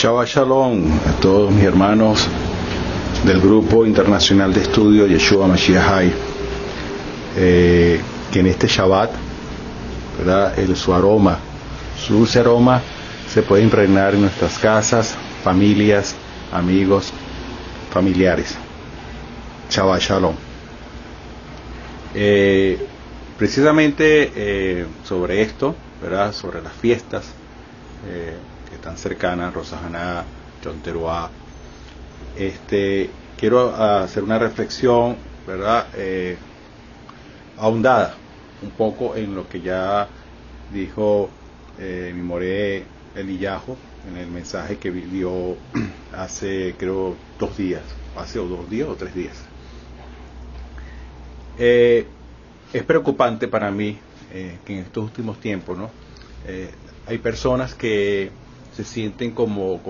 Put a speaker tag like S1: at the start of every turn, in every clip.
S1: Shabbat Shalom a todos mis hermanos del Grupo Internacional de Estudio Yeshua Mashiach Hay, que en este Shabbat, ¿verdad? Su aroma, su dulce aroma se puede impregnar en nuestras casas, familias, amigos, familiares. Shabbat Shalom. Precisamente sobre esto, ¿verdad? Sobre las fiestas que están cercanas, Rosh Hashanah, Yom Teruah, quiero hacer una reflexión, ¿verdad? Ahondada un poco en lo que ya dijo mi moré Eliyahu en el mensaje que dio hace, creo, 2 días, hace 2 días o 3 días. Es preocupante para mí que en estos últimos tiempos, ¿no? Hay personas que se sienten como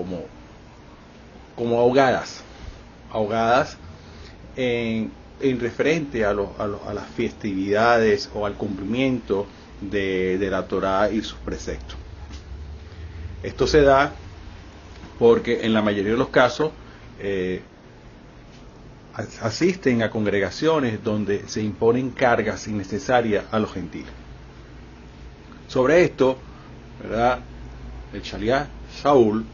S1: ahogadas en referente a las festividades o al cumplimiento de la Torá y sus preceptos. Esto se da porque en la mayoría de los casos asisten a congregaciones donde se imponen cargas innecesarias a los gentiles. Sobre esto, ¿verdad? El Shaliach Shaul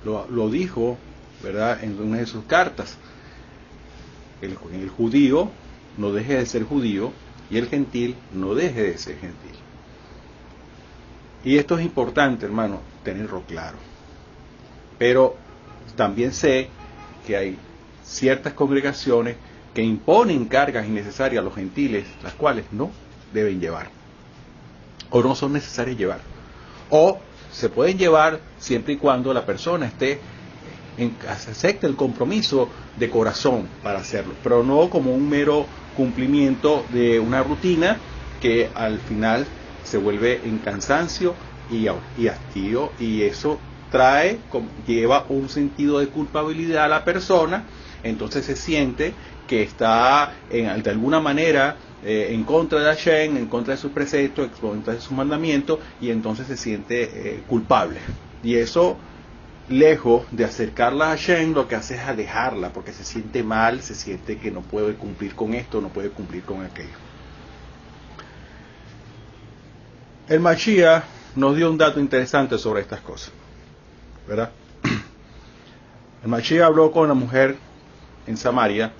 S1: lo dijo, ¿verdad? En una de sus cartas. El judío no deje de ser judío y el gentil no deje de ser gentil. Y esto es importante, hermano, tenerlo claro. Pero también sé que hay ciertas congregaciones que imponen cargas innecesarias a los gentiles, las cuales no deben llevar, o no son necesarias llevar, o se pueden llevar siempre y cuando la persona acepte el compromiso de corazón para hacerlo, pero no como un mero cumplimiento de una rutina que al final se vuelve en cansancio y hastío, y eso lleva un sentido de culpabilidad a la persona. Entonces se siente que está de alguna manera en contra de Hashem, en contra de sus preceptos, en contra de sus mandamientos, y entonces se siente culpable. Y eso, lejos de acercarla a Hashem, lo que hace es alejarla, porque se siente mal, se siente que no puede cumplir con esto, no puede cumplir con aquello. El Mashiach nos dio un dato interesante sobre estas cosas, ¿verdad? El Mashiach habló con la mujer en Samaria,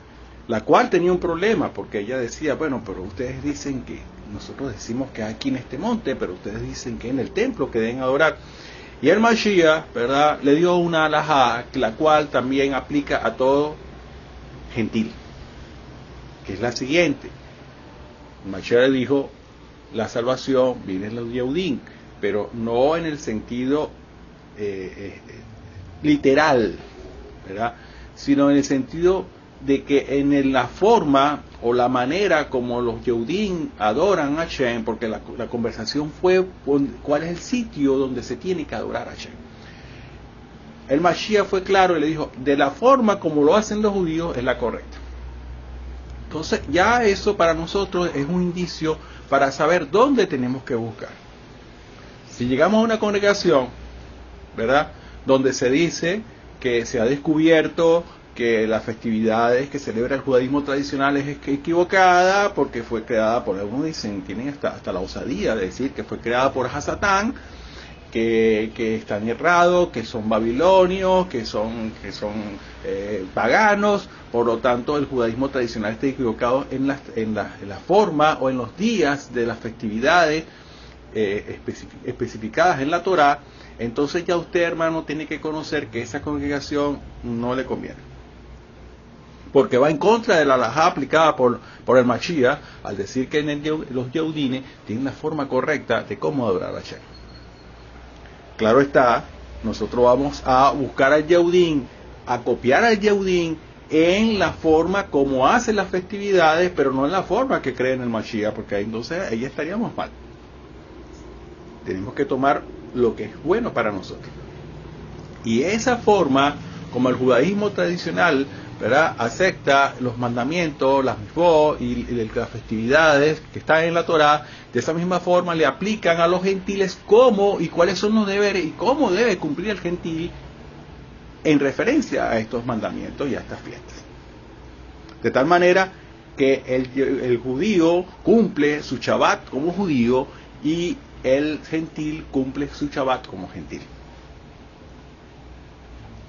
S1: la cual tenía un problema, porque ella decía, bueno, pero ustedes dicen que, nosotros decimos que aquí en este monte, pero ustedes dicen que en el templo que deben adorar. Y el Mashiach, ¿verdad?, le dio una alajá, la cual también aplica a todo gentil, que es la siguiente. El Mashiach le dijo, la salvación viene en los Yehudim, pero no en el sentido literal, ¿verdad?, sino en el sentido de que en la forma o la manera como los Yehudim adoran a Hashem, porque la conversación fue cuál es el sitio donde se tiene que adorar a Hashem. El Mashiach fue claro y le dijo, de la forma como lo hacen los judíos es la correcta. Entonces ya eso para nosotros es un indicio para saber dónde tenemos que buscar. Si llegamos a una congregación, ¿verdad?, donde se dice que se ha descubierto que las festividades que celebra el judaísmo tradicional es equivocada porque fue creada por, algunos dicen, tienen hasta la osadía de decir que fue creada por Hasatán, que están errados, que son babilonios, que son paganos. Por lo tanto, el judaísmo tradicional está equivocado en la forma o en los días de las festividades especificadas en la Torá. Entonces ya usted, hermano, tiene que conocer que esa congregación no le conviene, porque va en contra de la halajá aplicada por el Mashiach, al decir que los Yehudines tienen una forma correcta de cómo adorar a Hashem. Claro está, nosotros vamos a buscar al Yehudim, a copiar al Yehudim en la forma como hacen las festividades, pero no en la forma que creen el Mashiach, porque entonces ahí estaríamos mal. Tenemos que tomar lo que es bueno para nosotros. Y esa forma, como el judaísmo tradicional, ¿verdad?, acepta los mandamientos, las mitzvot y las festividades que están en la Torá, de esa misma forma le aplican a los gentiles cómo y cuáles son los deberes y cómo debe cumplir el gentil en referencia a estos mandamientos y a estas fiestas. De tal manera que el judío cumple su Shabbat como judío y el gentil cumple su Shabbat como gentil.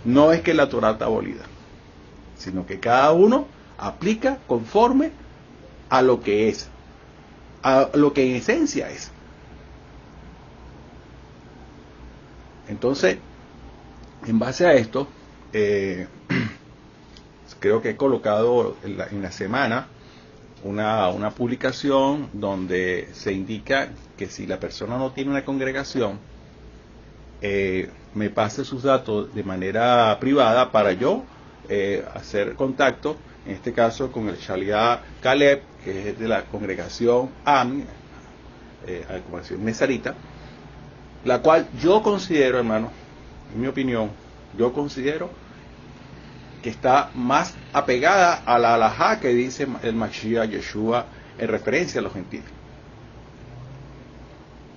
S1: No es que la Torá está abolida, sino que cada uno aplica conforme a lo que es, a lo que en esencia es. Entonces, en base a esto, creo que he colocado en la semana una publicación donde se indica que si la persona no tiene una congregación, me pase sus datos de manera privada para yo hacer contacto, en este caso con el Shaliach Caleb, que es de la congregación AMI, congregación Mesarita, la cual yo considero, hermano, en mi opinión, yo considero que está más apegada a la halajá que dice el Mashiach Yeshua en referencia a los gentiles.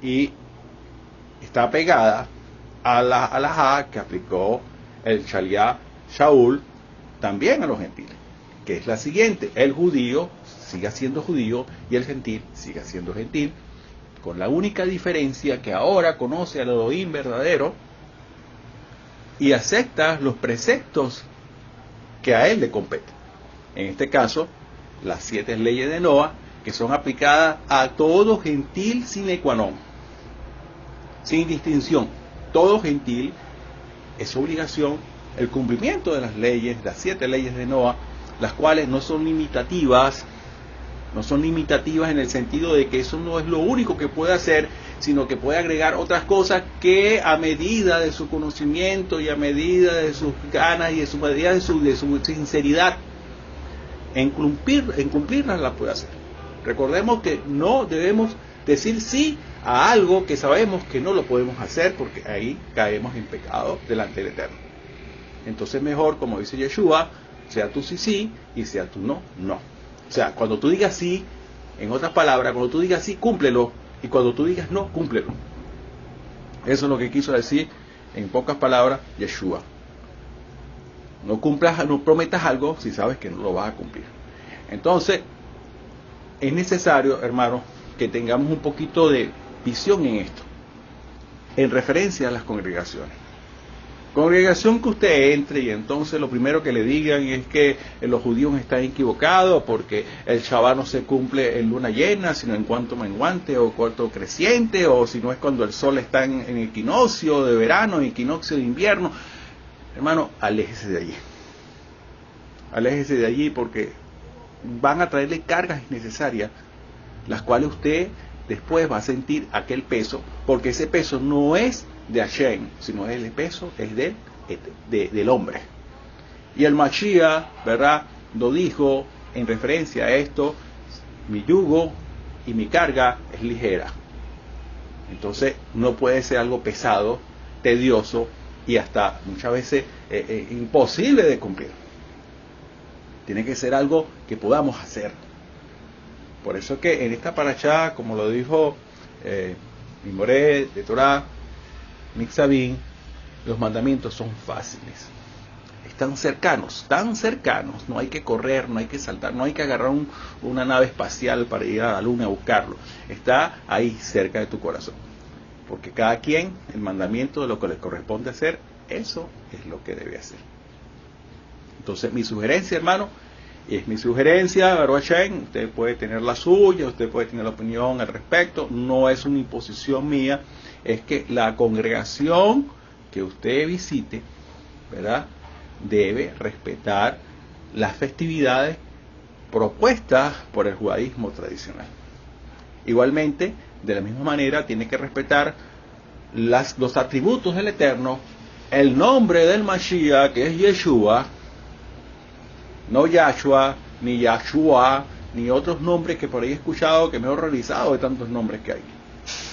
S1: Y está apegada a la halajá que aplicó el Shaliach Shaul también a los gentiles, que es la siguiente: el judío siga siendo judío y el gentil siga siendo gentil, con la única diferencia que ahora conoce al Elohim verdadero y acepta los preceptos que a él le competen. En este caso, las 7 leyes de Noah, que son aplicadas a todo gentil sine qua non, sin distinción. Todo gentil es obligación el cumplimiento de las leyes, las 7 leyes de Noah, las cuales no son limitativas en el sentido de que eso no es lo único que puede hacer, sino que puede agregar otras cosas que a medida de su conocimiento y a medida de sus ganas y a medida de su sinceridad en cumplirlas las puede hacer. Recordemos que no debemos decir sí a algo que sabemos que no lo podemos hacer, porque ahí caemos en pecado delante del Eterno. Entonces mejor, como dice Yeshua, sea tú sí y sea tú no. O sea, cuando tú digas sí, en otras palabras, cuando tú digas sí, cúmplelo, y cuando tú digas no, cúmplelo. Eso es lo que quiso decir, en pocas palabras, Yeshua. No prometas algo si sabes que no lo vas a cumplir. Entonces, es necesario, hermanos, que tengamos un poquito de visión en esto, en referencia a las congregaciones. Congregación que usted entre y entonces lo primero que le digan es que los judíos están equivocados porque el Shabbat no se cumple en luna llena, sino en cuanto menguante o cuarto creciente, o si no es cuando el sol está en equinoccio de verano, en equinoccio de invierno. Hermano, aléjese de allí. Aléjese de allí porque van a traerle cargas innecesarias, las cuales usted después va a sentir aquel peso, porque ese peso no es de Hashem, sino el peso es del hombre. Y el Mashiach, ¿verdad?, lo dijo en referencia a esto: mi yugo y mi carga es ligera. Entonces no puede ser algo pesado, tedioso y hasta muchas veces imposible de cumplir. Tiene que ser algo que podamos hacer. Por eso que en esta parashá, como lo dijo Mimoré de Torah, Mixabín, los mandamientos son fáciles, están cercanos, tan cercanos, no hay que correr, no hay que saltar, no hay que agarrar una nave espacial para ir a la luna a buscarlo, está ahí cerca de tu corazón, porque cada quien, el mandamiento de lo que le corresponde hacer, eso es lo que debe hacer. Entonces mi sugerencia, hermano, es mi sugerencia, Baruch Hashem, usted puede tener la suya, usted puede tener la opinión al respecto, no es una imposición mía, es que la congregación que usted visite, ¿verdad?, debe respetar las festividades propuestas por el judaísmo tradicional. Igualmente, de la misma manera, tiene que respetar los atributos del Eterno, el nombre del Mashiach, que es Yeshua, no Yahshua, ni Yahshua, ni otros nombres que por ahí he escuchado, que me he horrorizado de tantos nombres que hay.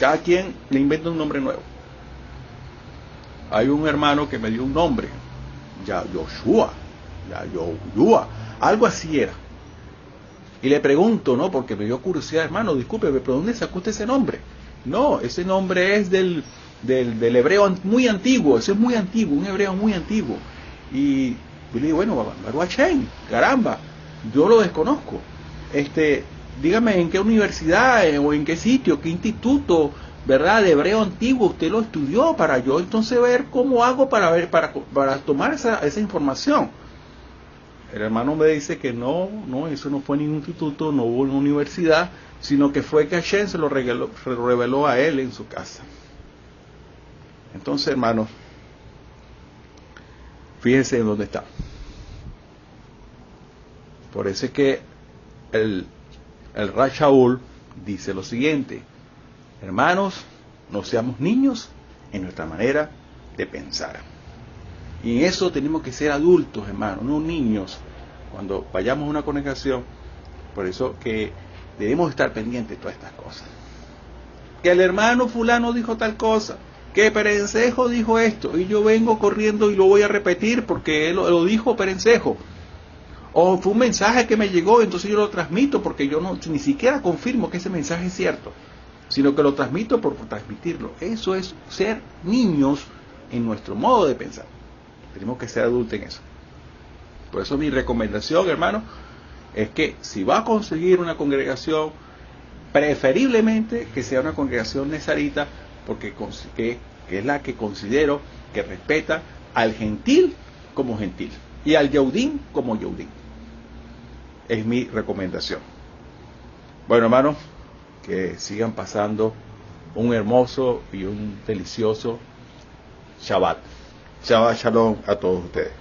S1: Cada quien le inventa un nombre nuevo. Hay un hermano que me dio un nombre, Yoshua, algo así era. Y le pregunto, ¿no?, porque me dio curiosidad: hermano, discúlpeme, ¿pero dónde sacó usted ese nombre? No, ese nombre es del hebreo muy antiguo, ese es muy antiguo, un hebreo muy antiguo. Y yo le digo, bueno, Baruch Hashem, caramba, yo lo desconozco. Dígame en qué universidad o en qué sitio, qué instituto, ¿verdad? De hebreo antiguo usted lo estudió para yo entonces ver cómo hago para tomar esa información. El hermano me dice que no, eso no fue en ningún instituto, no hubo en una universidad, sino que fue que Hashem se lo reveló a él en su casa. Entonces, hermanos, fíjense en dónde está. Por eso es que el Rab Shaul dice lo siguiente: hermanos, no seamos niños en nuestra manera de pensar. Y en eso tenemos que ser adultos, hermanos, no niños. Cuando vayamos a una congregación, por eso que debemos estar pendientes de todas estas cosas. Que el hermano fulano dijo tal cosa, que Perencejo dijo esto, y yo vengo corriendo y lo voy a repetir porque él lo dijo Perencejo. O fue un mensaje que me llegó, entonces yo lo transmito porque yo ni siquiera confirmo que ese mensaje es cierto, sino que lo transmito por transmitirlo. Eso es ser niños en nuestro modo de pensar. Tenemos que ser adultos en eso. Por eso mi recomendación, hermano, es que si va a conseguir una congregación, preferiblemente que sea una congregación nezarita, porque que es la que considero que respeta al gentil como gentil y al yaudín como yaudín. Es mi recomendación. Bueno, hermanos, que sigan pasando un hermoso y un delicioso Shabbat. Shabbat Shalom a todos ustedes.